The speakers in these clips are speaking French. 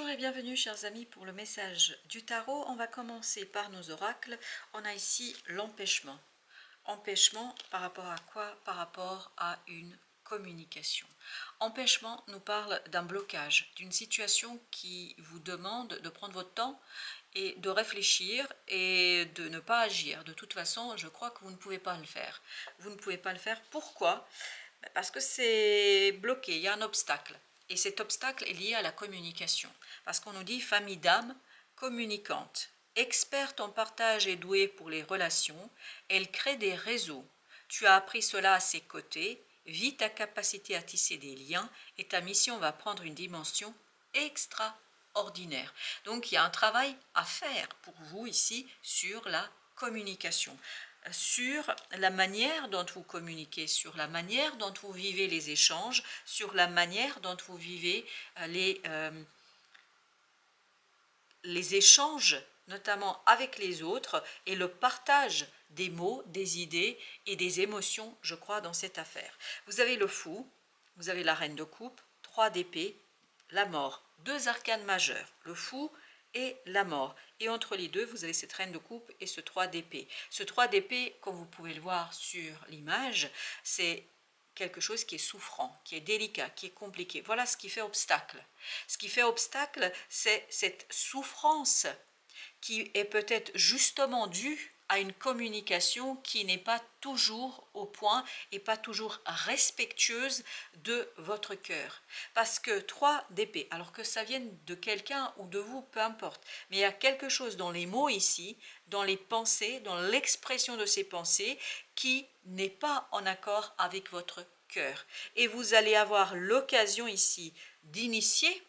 Bonjour et bienvenue chers amis pour le message du tarot. On va commencer par nos oracles. On a ici l'empêchement. Empêchement par rapport à quoi? Par rapport à une communication. Empêchement nous parle d'un blocage, d'une situation qui vous demande de prendre votre temps et de réfléchir et de ne pas agir. De toute façon, je crois que vous ne pouvez pas le faire. Vous ne pouvez pas le faire. Pourquoi? Parce que c'est bloqué, il y a un obstacle. Et cet obstacle est lié à la communication. Parce qu'on nous dit famille d'âme communicante. Experte en partage et douée pour les relations, elle crée des réseaux. Tu as appris cela à ses côtés, vis ta capacité à tisser des liens et ta mission va prendre une dimension extraordinaire. Donc il y a un travail à faire pour vous ici sur la communication, sur la manière dont vous communiquez, sur la manière dont vous vivez les échanges, sur la manière dont vous vivez les échanges, notamment avec les autres, et le partage des mots, des idées et des émotions, je crois, dans cette affaire. Vous avez le fou, vous avez la reine de coupe, 3 d'épée, la mort, 2 arcanes majeurs, le fou et la mort. Et entre les deux, vous avez cette reine de coupe et ce 3 d'épée. Ce 3 d'épée, comme vous pouvez le voir sur l'image, c'est quelque chose qui est souffrant, qui est délicat, qui est compliqué. Voilà ce qui fait obstacle. Ce qui fait obstacle, c'est cette souffrance qui est peut-être justement due à une communication qui n'est pas toujours au point et pas toujours respectueuse de votre cœur. Parce que 3 d'épée, alors que ça vienne de quelqu'un ou de vous, peu importe, mais il y a quelque chose dans les mots ici, dans les pensées, dans l'expression de ces pensées, qui n'est pas en accord avec votre cœur. Et vous allez avoir l'occasion ici d'initier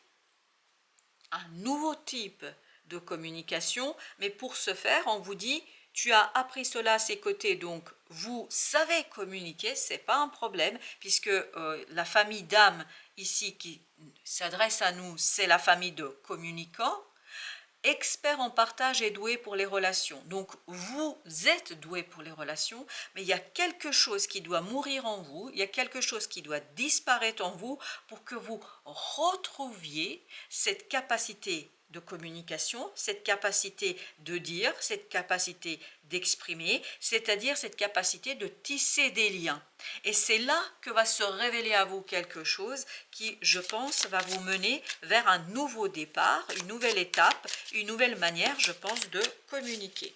un nouveau type de communication, mais pour ce faire, on vous dit, tu as appris cela à ses côtés, donc vous savez communiquer, c'est pas un problème, puisque la famille d'âme ici qui s'adresse à nous, c'est la famille de communicants. Expert en partage et doué pour les relations. Donc vous êtes doué pour les relations, mais il y a quelque chose qui doit mourir en vous, il y a quelque chose qui doit disparaître en vous pour que vous retrouviez cette capacité de communication, cette capacité de dire, cette capacité d'exprimer, c'est-à-dire cette capacité de tisser des liens. Et c'est là que va se révéler à vous quelque chose qui, je pense, va vous mener vers un nouveau départ, une nouvelle étape, une nouvelle manière, je pense, de communiquer.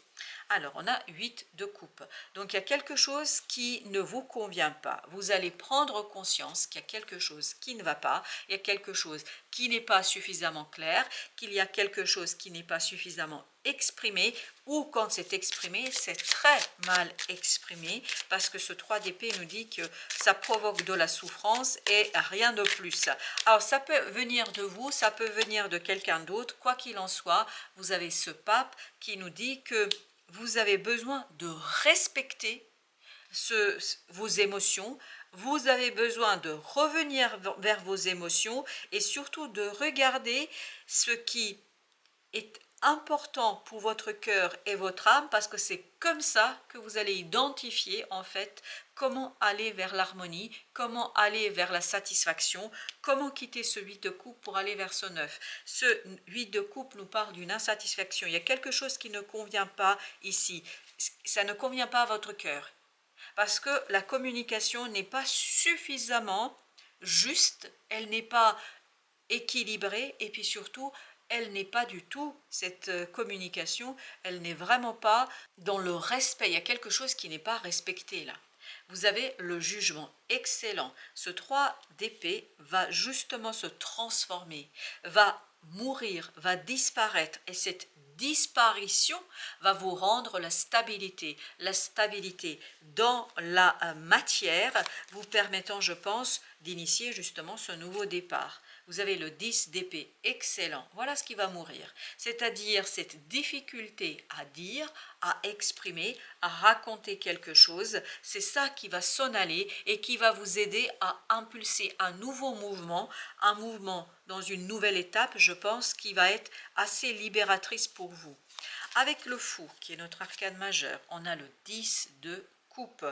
Alors, on a 8 de coupe. Donc, il y a quelque chose qui ne vous convient pas. Vous allez prendre conscience qu'il y a quelque chose qui ne va pas, il y a quelque chose qui n'est pas suffisamment clair, qu'il y a quelque chose qui n'est pas suffisamment exprimé, ou quand c'est exprimé, c'est très mal exprimé, parce que ce 3 d'épée nous dit que ça provoque de la souffrance et rien de plus. Alors, ça peut venir de vous, ça peut venir de quelqu'un d'autre, quoi qu'il en soit, vous avez ce pape qui nous dit que vous avez besoin de respecter vos émotions, vous avez besoin de revenir vers vos émotions et surtout de regarder ce qui est important pour votre cœur et votre âme, parce que c'est comme ça que vous allez identifier en fait comment aller vers l'harmonie, comment aller vers la satisfaction, comment quitter ce 8 de coupe pour aller vers ce 9. Ce 8 de coupe nous parle d'une insatisfaction, il y a quelque chose qui ne convient pas ici, ça ne convient pas à votre cœur, parce que la communication n'est pas suffisamment juste, elle n'est pas équilibrée, et puis surtout, elle n'est pas du tout, cette communication, elle n'est vraiment pas dans le respect. Il y a quelque chose qui n'est pas respecté là. Vous avez le jugement excellent. Ce 3 d'épée va justement se transformer, va mourir, va disparaître, et cette disparition va vous rendre la stabilité dans la matière, vous permettant, je pense, d'initier justement ce nouveau départ. Vous avez le 10 d'épée, excellent. Voilà ce qui va mourir, c'est-à-dire cette difficulté à dire, à exprimer, à raconter quelque chose. C'est ça qui va s'en aller et qui va vous aider à impulser un nouveau mouvement, un mouvement dans une nouvelle étape, je pense, qui va être assez libératrice pour vous. Avec le fou, qui est notre arcane majeur, on a le 10 de coupe.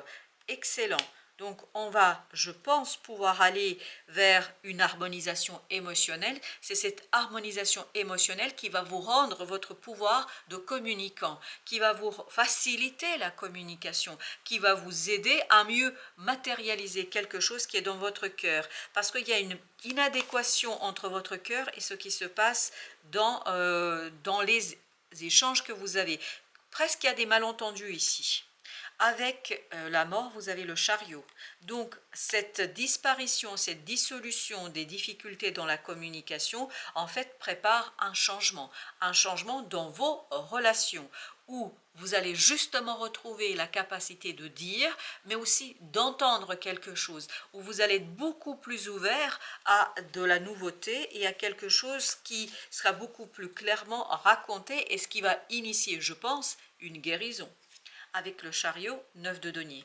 Excellent. Donc on va, je pense, pouvoir aller vers une harmonisation émotionnelle. C'est cette harmonisation émotionnelle qui va vous rendre votre pouvoir de communicant, qui va vous faciliter la communication, qui va vous aider à mieux matérialiser quelque chose qui est dans votre cœur. Parce qu'il y a une inadéquation entre votre cœur et ce qui se passe dans les échanges que vous avez. Presque il y a des malentendus ici. Avec la mort, vous avez le chariot. Donc, cette disparition, cette dissolution des difficultés dans la communication, en fait, prépare un changement dans vos relations, où vous allez justement retrouver la capacité de dire, mais aussi d'entendre quelque chose, où vous allez être beaucoup plus ouvert à de la nouveauté et à quelque chose qui sera beaucoup plus clairement raconté et ce qui va initier, je pense, une guérison. Avec le chariot, 9 de denier.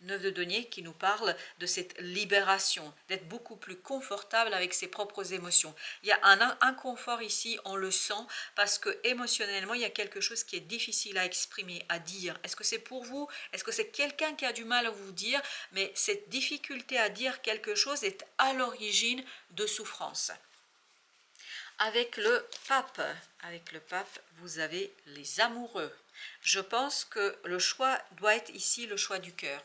9 de denier qui nous parle de cette libération, d'être beaucoup plus confortable avec ses propres émotions. Il y a un inconfort ici, on le sent, parce que émotionnellement, il y a quelque chose qui est difficile à exprimer, à dire. Est-ce que c'est pour vous? Est-ce que c'est quelqu'un qui a du mal à vous dire? Mais cette difficulté à dire quelque chose est à l'origine de souffrance. Avec le pape, vous avez les amoureux. Je pense que le choix doit être ici le choix du cœur.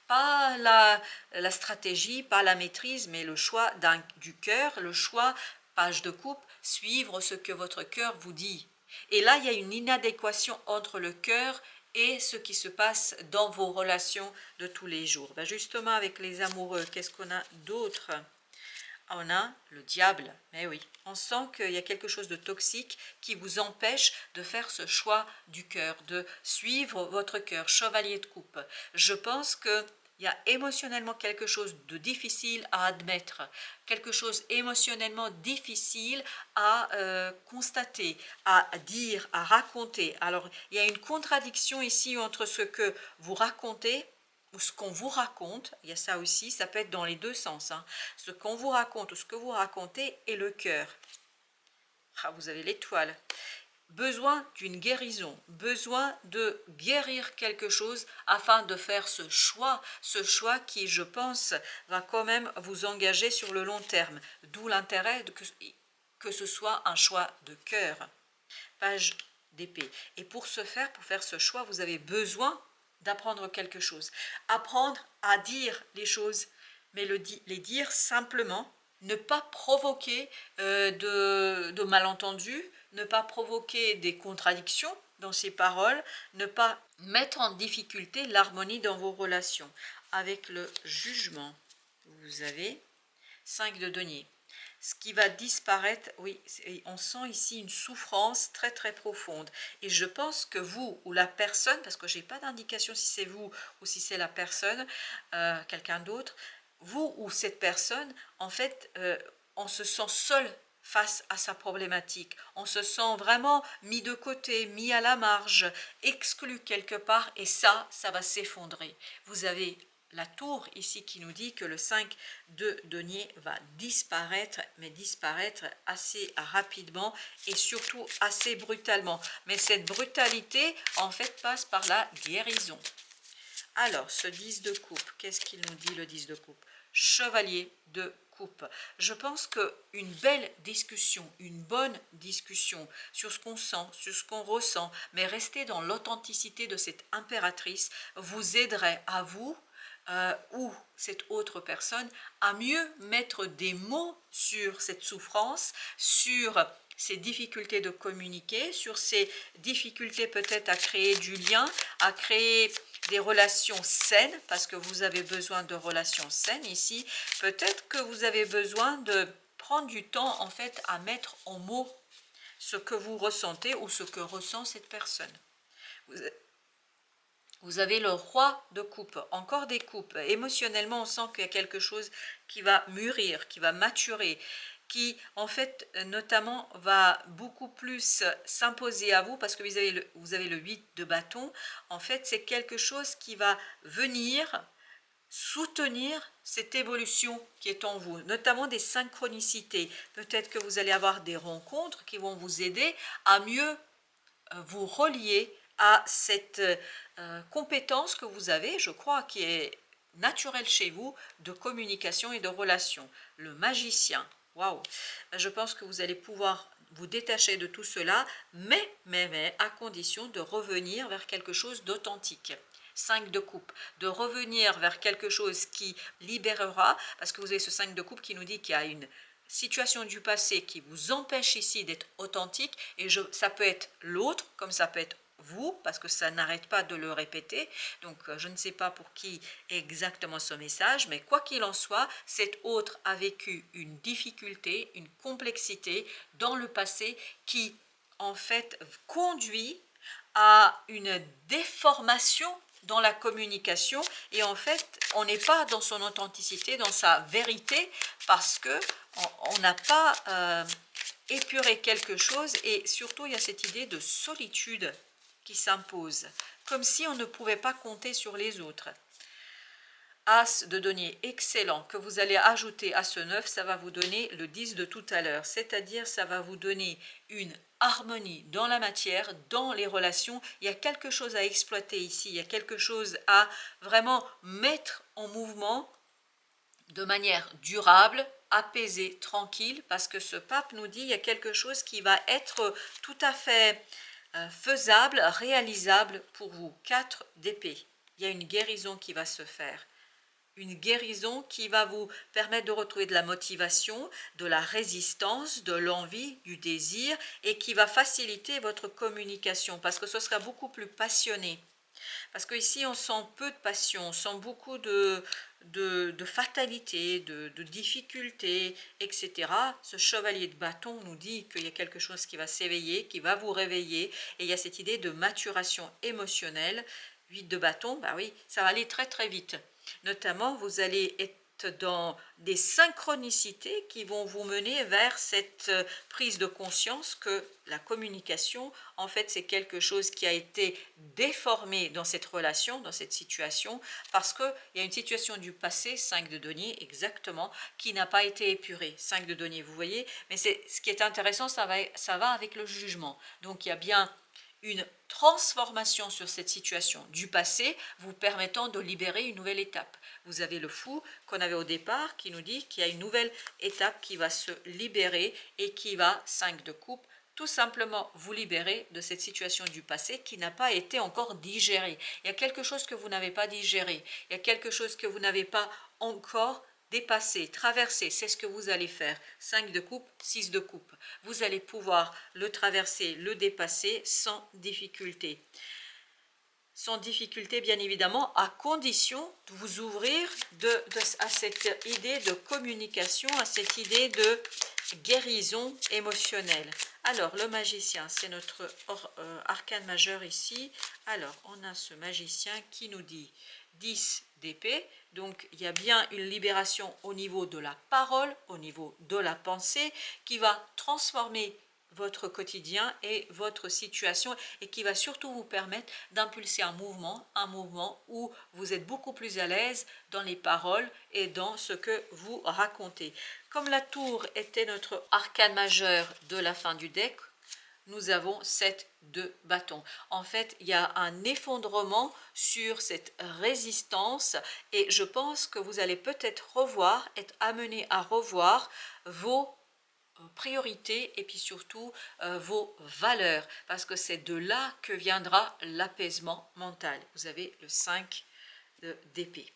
Pas la stratégie, pas la maîtrise, mais le choix du cœur, le choix, page de coupe, suivre ce que votre cœur vous dit. Et là, il y a une inadéquation entre le cœur et ce qui se passe dans vos relations de tous les jours. Ben justement, avec les amoureux, qu'est-ce qu'on a d'autre? On a le diable, mais oui, on sent qu'il y a quelque chose de toxique qui vous empêche de faire ce choix du cœur, de suivre votre cœur, chevalier de coupe. Je pense qu'il y a émotionnellement quelque chose de difficile à admettre, quelque chose émotionnellement difficile à constater, à dire, à raconter. Alors, il y a une contradiction ici entre ce que vous racontez ou ce qu'on vous raconte, il y a ça aussi, ça peut être dans les deux sens, hein. Ce qu'on vous raconte ou ce que vous racontez et le cœur. Ah, vous avez l'étoile. Besoin d'une guérison, besoin de guérir quelque chose afin de faire ce choix qui, je pense, va quand même vous engager sur le long terme. D'où l'intérêt que ce soit un choix de cœur. Page d'épée. Et pour ce faire, pour faire ce choix, vous avez besoin d'apprendre quelque chose. Apprendre à dire les choses, mais les dire simplement, ne pas provoquer de malentendus, ne pas provoquer des contradictions dans ces paroles, ne pas mettre en difficulté l'harmonie dans vos relations. Avec le jugement, vous avez 5 de denier. Ce qui va disparaître, oui, on sent ici une souffrance très très profonde. Et je pense que vous ou la personne, parce que je n'ai pas d'indication si c'est vous ou si c'est la personne, quelqu'un d'autre, vous ou cette personne, en fait, on se sent seul face à sa problématique. On se sent vraiment mis de côté, mis à la marge, exclu quelque part, et ça va s'effondrer. Vous avez la tour ici qui nous dit que le 5 de denier va disparaître, mais disparaître assez rapidement et surtout assez brutalement. Mais cette brutalité, en fait, passe par la guérison. Alors, ce 10 de coupe, qu'est-ce qu'il nous dit le 10 de coupe? Chevalier de coupe. Je pense qu'une belle discussion, une bonne discussion sur ce qu'on sent, sur ce qu'on ressent, mais rester dans l'authenticité de cette impératrice, vous aiderait à vous ou cette autre personne à mieux mettre des mots sur cette souffrance, sur ces difficultés de communiquer, sur ces difficultés peut-être à créer du lien, à créer des relations saines, parce que vous avez besoin de relations saines ici. Peut-être que vous avez besoin de prendre du temps en fait à mettre en mots ce que vous ressentez ou ce que ressent cette personne. Vous avez le roi de coupe, encore des coupes. Émotionnellement, on sent qu'il y a quelque chose qui va mûrir, qui va maturer, qui en fait notamment va beaucoup plus s'imposer à vous parce que vous avez le 8 de bâton. En fait, c'est quelque chose qui va venir soutenir cette évolution qui est en vous, notamment des synchronicités. Peut-être que vous allez avoir des rencontres qui vont vous aider à mieux vous relier à cette compétence que vous avez, je crois, qui est naturel chez vous de communication et de relation. Le magicien, waouh! Je pense que vous allez pouvoir vous détacher de tout cela, mais à condition de revenir vers quelque chose d'authentique. 5 de coupe, de revenir vers quelque chose qui libérera, parce que vous avez ce 5 de coupe qui nous dit qu'il y a une situation du passé qui vous empêche ici d'être authentique, et ça peut être l'autre, comme ça peut être vous, parce que ça n'arrête pas de le répéter. Donc je ne sais pas pour qui est exactement ce message, mais quoi qu'il en soit, cet autre a vécu une difficulté, une complexité dans le passé qui en fait conduit à une déformation dans la communication, et en fait on n'est pas dans son authenticité, dans sa vérité, parce que on n'a pas épuré quelque chose, et surtout il y a cette idée de solitude qui s'impose, comme si on ne pouvait pas compter sur les autres. As de denier, excellent, que vous allez ajouter à ce 9, ça va vous donner le 10 de tout à l'heure, c'est-à-dire ça va vous donner une harmonie dans la matière, dans les relations. Il y a quelque chose à exploiter ici, il y a quelque chose à vraiment mettre en mouvement de manière durable, apaisée, tranquille, parce que ce pape nous dit il y a quelque chose qui va être tout à fait faisable, réalisable pour vous. 4 d'épée, il y a une guérison qui va se faire. Une guérison qui va vous permettre de retrouver de la motivation, de la résistance, de l'envie, du désir, et qui va faciliter votre communication, parce que ce sera beaucoup plus passionné. Parce qu'ici, on sent peu de passion, on sent beaucoup de fatalité, de difficultés, etc. Ce chevalier de bâton nous dit qu'il y a quelque chose qui va s'éveiller, qui va vous réveiller, et il y a cette idée de maturation émotionnelle. 8 de bâton, bah oui, ça va aller très très vite. Notamment, vous allez être dans des synchronicités qui vont vous mener vers cette prise de conscience que la communication, en fait, c'est quelque chose qui a été déformé dans cette relation, dans cette situation, parce qu'il y a une situation du passé, 5 de denier, exactement, qui n'a pas été épurée. 5 de denier, vous voyez, mais ce qui est intéressant, ça va avec le jugement. Donc, il y a bien une transformation sur cette situation du passé, vous permettant de libérer une nouvelle étape. Vous avez le fou qu'on avait au départ qui nous dit qu'il y a une nouvelle étape qui va se libérer et qui va, 5 de coupe, tout simplement vous libérer de cette situation du passé qui n'a pas été encore digérée. Il y a quelque chose que vous n'avez pas digéré, il y a quelque chose que vous n'avez pas encore dépasser, traverser, c'est ce que vous allez faire. 5 de coupe, 6 de coupe. Vous allez pouvoir le traverser, le dépasser sans difficulté. Sans difficulté, bien évidemment, à condition de vous ouvrir à cette idée de communication, à cette idée de guérison émotionnelle. Alors, le magicien, c'est notre arcane majeur ici. Alors, on a ce magicien qui nous dit 10 d'épée. Donc, il y a bien une libération au niveau de la parole, au niveau de la pensée, qui va transformer votre quotidien et votre situation, et qui va surtout vous permettre d'impulser un mouvement où vous êtes beaucoup plus à l'aise dans les paroles et dans ce que vous racontez. Comme la tour était notre arcane majeur de la fin du deck, nous avons 7 de bâton. En fait, il y a un effondrement sur cette résistance, et je pense que vous allez peut-être être amené à revoir vos priorités et puis surtout vos valeurs, parce que c'est de là que viendra l'apaisement mental. Vous avez le 5 d'épée.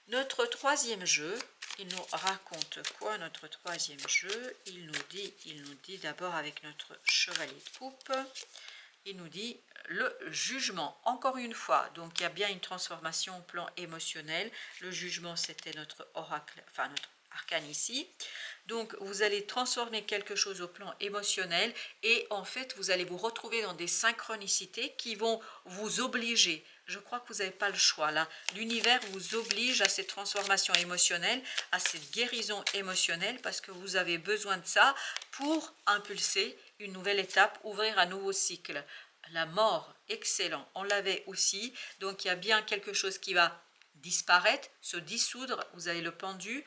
Notre troisième jeu, il nous raconte quoi notre troisième jeu? Il nous dit d'abord avec notre chevalier de coupe, il nous dit le jugement, encore une fois. Donc il y a bien une transformation au plan émotionnel. Le jugement, c'était notre oracle, enfin notre arcane ici. Donc vous allez transformer quelque chose au plan émotionnel, et en fait vous allez vous retrouver dans des synchronicités qui vont vous obliger. Je crois que vous n'avez pas le choix là. L'univers vous oblige à cette transformation émotionnelle, à cette guérison émotionnelle, parce que vous avez besoin de ça pour impulser une nouvelle étape, ouvrir un nouveau cycle. La mort, excellent, on l'avait aussi. Donc il y a bien quelque chose qui va disparaître, se dissoudre. Vous avez le pendu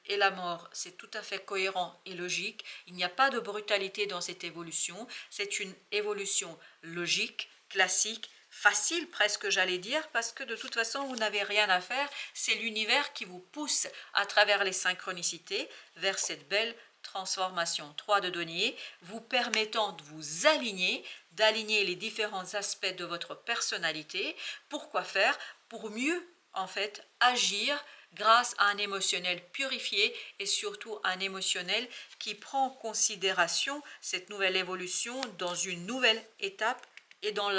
et la mort, c'est tout à fait cohérent et logique. Il n'y a pas de brutalité dans cette évolution, c'est une évolution logique, classique, facile presque j'allais dire, parce que de toute façon vous n'avez rien à faire, c'est l'univers qui vous pousse à travers les synchronicités vers cette belle transformation. 3 de denier, vous permettant de vous aligner, d'aligner les différents aspects de votre personnalité. Pourquoi faire? Pour mieux en fait agir grâce à un émotionnel purifié et surtout un émotionnel qui prend en considération cette nouvelle évolution dans une nouvelle étape et dans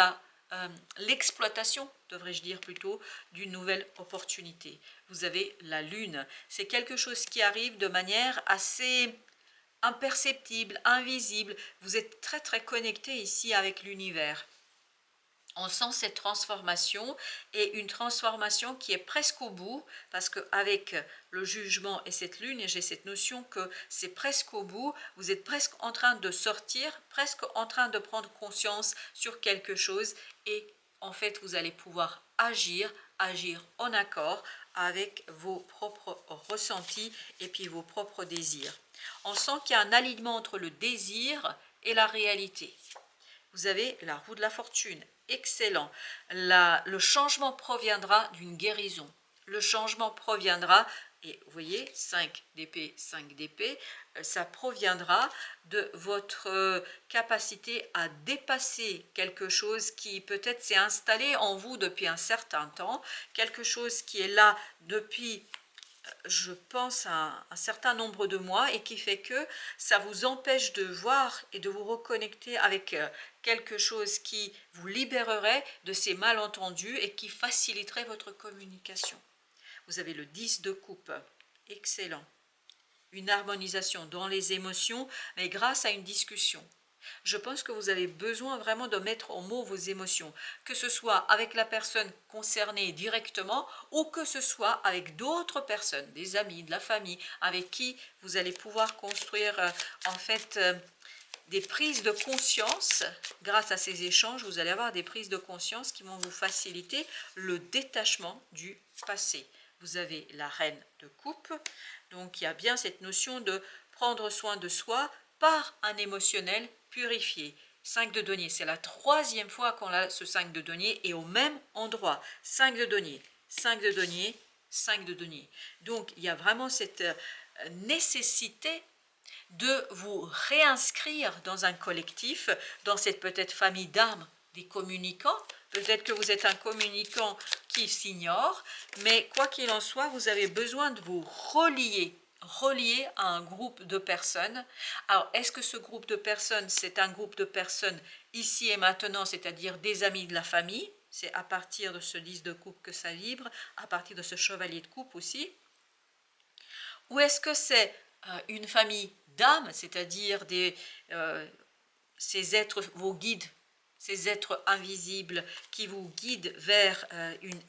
l'exploitation, devrais-je dire plutôt, d'une nouvelle opportunité. Vous avez la lune, c'est quelque chose qui arrive de manière assez imperceptible, invisible. Vous êtes très très connecté ici avec l'univers. On sent cette transformation et une transformation qui est presque au bout, parce qu'avec le jugement et cette lune, j'ai cette notion que c'est presque au bout, vous êtes presque en train de sortir, presque en train de prendre conscience sur quelque chose et en fait vous allez pouvoir agir en accord avec vos propres ressentis et puis vos propres désirs. On sent qu'il y a un alignement entre le désir et la réalité. Vous avez la roue de la fortune, excellent. Le changement proviendra d'une guérison. Le changement proviendra, et vous voyez, 5 d'épée, 5 d'épée, ça proviendra de votre capacité à dépasser quelque chose qui peut-être s'est installé en vous depuis un certain temps, quelque chose qui est là depuis je pense à un certain nombre de mois et qui fait que ça vous empêche de voir et de vous reconnecter avec quelque chose qui vous libérerait de ces malentendus et qui faciliterait votre communication. Vous avez le 10 de coupe, excellent. Une harmonisation dans les émotions, mais grâce à une discussion. Je pense que vous avez besoin vraiment de mettre en mots vos émotions, que ce soit avec la personne concernée directement ou que ce soit avec d'autres personnes, des amis, de la famille, avec qui vous allez pouvoir construire en fait des prises de conscience. Grâce à ces échanges, vous allez avoir des prises de conscience qui vont vous faciliter le détachement du passé. Vous avez la reine de coupe, donc il y a bien cette notion de prendre soin de soi par un émotionnel purifié. 5 de denier, c'est la troisième fois qu'on a ce 5 de denier et au même endroit. 5 de denier, 5 de denier, 5 de denier. Donc il y a vraiment cette nécessité de vous réinscrire dans un collectif, dans cette peut-être famille d'âmes des communicants. Peut-être que vous êtes un communicant qui s'ignore, mais quoi qu'il en soit, vous avez besoin de vous relier à un groupe de personnes. Alors, est-ce que ce groupe de personnes, c'est un groupe de personnes ici et maintenant, c'est-à-dire des amis de la famille? C'est à partir de ce 10 de coupe que ça vibre, à partir de ce chevalier de coupe aussi. Ou est-ce que c'est une famille d'âmes, c'est-à-dire ces êtres, vos guides, ces êtres invisibles qui vous guident vers une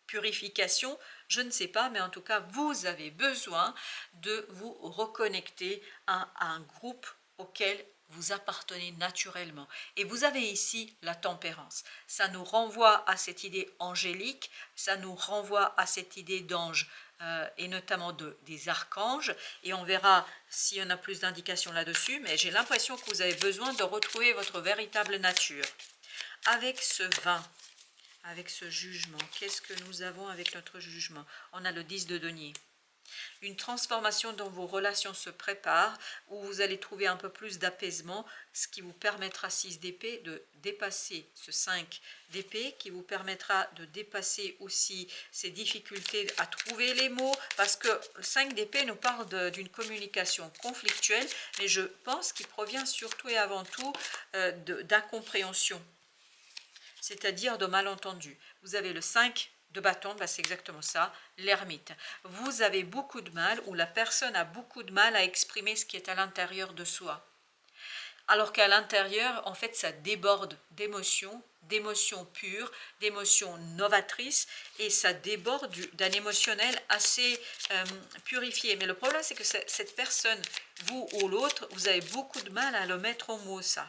purification? Je ne sais pas, mais en tout cas, vous avez besoin de vous reconnecter à un groupe auquel vous appartenez naturellement. Et vous avez ici la tempérance. Ça nous renvoie à cette idée angélique, ça nous renvoie à cette idée d'ange et notamment des archanges. Et on verra s'il y en a plus d'indications là-dessus, mais j'ai l'impression que vous avez besoin de retrouver votre véritable nature. Avec ce 20, avec ce jugement, qu'est-ce que nous avons avec notre jugement? On a le 10 de denier. Une transformation dans vos relations se prépare, où vous allez trouver un peu plus d'apaisement, ce qui vous permettra, 6 d'épée, de dépasser ce 5 d'épée, qui vous permettra de dépasser aussi ces difficultés à trouver les mots, parce que 5 d'épée nous parle d'une communication conflictuelle, mais je pense qu'il provient surtout et avant tout d'incompréhension, c'est-à-dire de malentendus. Vous avez le 5 de bâton, bah c'est exactement ça, l'ermite. Vous avez beaucoup de mal, ou la personne a beaucoup de mal à exprimer ce qui est à l'intérieur de soi. Alors qu'à l'intérieur, en fait, ça déborde d'émotions pures, d'émotions novatrices, et ça déborde d'un émotionnel assez purifié. Mais le problème, c'est que cette personne, vous ou l'autre, vous avez beaucoup de mal à le mettre en mots, ça.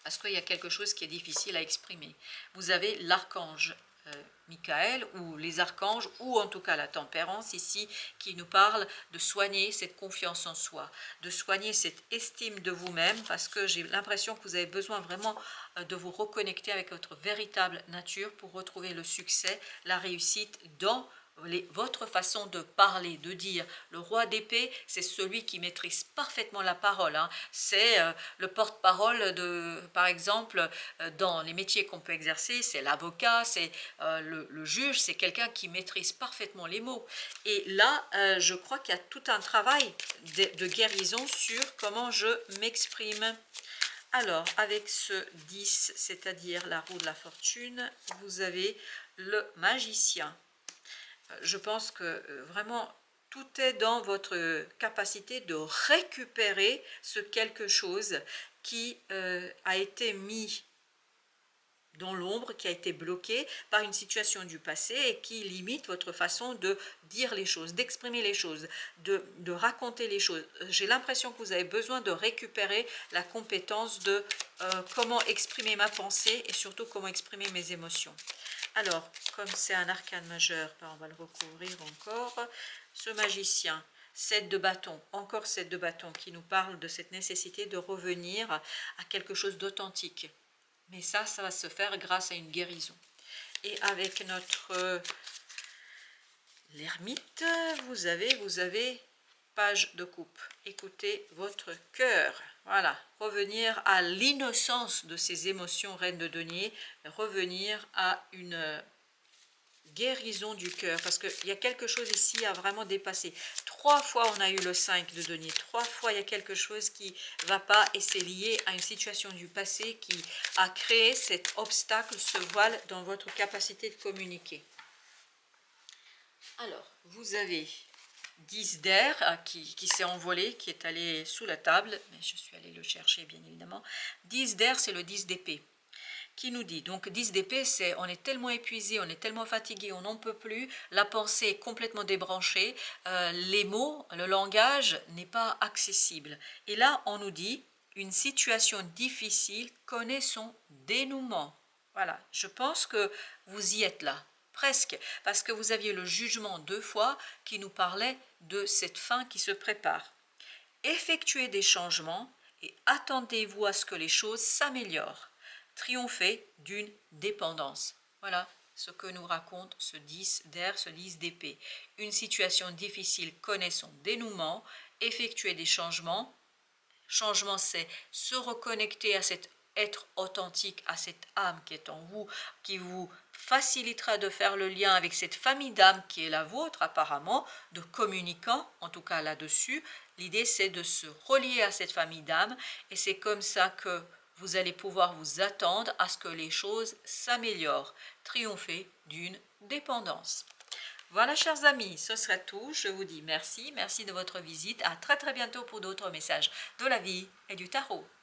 Parce qu'il y a quelque chose qui est difficile à exprimer. Vous avez l'archange Michael ou les archanges, ou en tout cas la tempérance ici, qui nous parle de soigner cette confiance en soi, de soigner cette estime de vous-même, parce que j'ai l'impression que vous avez besoin vraiment de vous reconnecter avec votre véritable nature pour retrouver le succès, la réussite dans votre façon de parler, de dire. Le roi d'épée, c'est celui qui maîtrise parfaitement la parole, hein. C'est le porte-parole de, par exemple, dans les métiers qu'on peut exercer, c'est l'avocat, c'est le juge, c'est quelqu'un qui maîtrise parfaitement les mots. Et là, je crois qu'il y a tout un travail de guérison sur comment je m'exprime. Alors, avec ce 10, c'est-à-dire la roue de la fortune, vous avez le magicien. Je pense que vraiment tout est dans votre capacité de récupérer ce quelque chose qui a été mis dans l'ombre, qui a été bloqué par une situation du passé et qui limite votre façon de dire les choses, d'exprimer les choses, de raconter les choses. J'ai l'impression que vous avez besoin de récupérer la compétence de comment exprimer ma pensée et surtout comment exprimer mes émotions. Alors, comme c'est un arcane majeur, on va le recouvrir encore. Ce magicien, 7 de bâton, encore 7 de bâton qui nous parle de cette nécessité de revenir à quelque chose d'authentique. Mais ça va se faire grâce à une guérison. Et avec notre l'ermite, vous avez page de coupe. Écoutez votre cœur. Voilà, revenir à l'innocence de ces émotions, reine de denier, revenir à une guérison du cœur, parce qu'il y a quelque chose ici à vraiment dépasser. 3 fois on a eu le 5 de denier, 3 fois il y a quelque chose qui ne va pas et c'est lié à une situation du passé qui a créé cet obstacle, ce voile dans votre capacité de communiquer. Alors, vous avez 10 d'air qui s'est envolé, qui est allé sous la table, mais je suis allée le chercher bien évidemment. 10 d'air, c'est le 10 d'épée. Qui nous dit, donc 10 d'épée, c'est on est tellement épuisé, on est tellement fatigué, on n'en peut plus, la pensée est complètement débranchée, les mots, le langage n'est pas accessible. Et là, on nous dit, une situation difficile connaît son dénouement. Voilà, je pense que vous y êtes là, presque, parce que vous aviez le jugement 2 fois qui nous parlait de cette fin qui se prépare. Effectuez des changements et attendez-vous à ce que les choses s'améliorent. Triompher d'une dépendance. Voilà ce que nous raconte ce 10 d'air, ce 10 d'épée. Une situation difficile connaît son dénouement, effectuer des changements. Changement, c'est se reconnecter à cet être authentique, à cette âme qui est en vous, qui vous facilitera de faire le lien avec cette famille d'âme qui est la vôtre apparemment, de communicants, en tout cas là-dessus. L'idée, c'est de se relier à cette famille d'âme et c'est comme ça que vous allez pouvoir vous attendre à ce que les choses s'améliorent, triompher d'une dépendance. Voilà, chers amis, ce serait tout. Je vous dis merci de votre visite. À très bientôt pour d'autres messages de la vie et du tarot.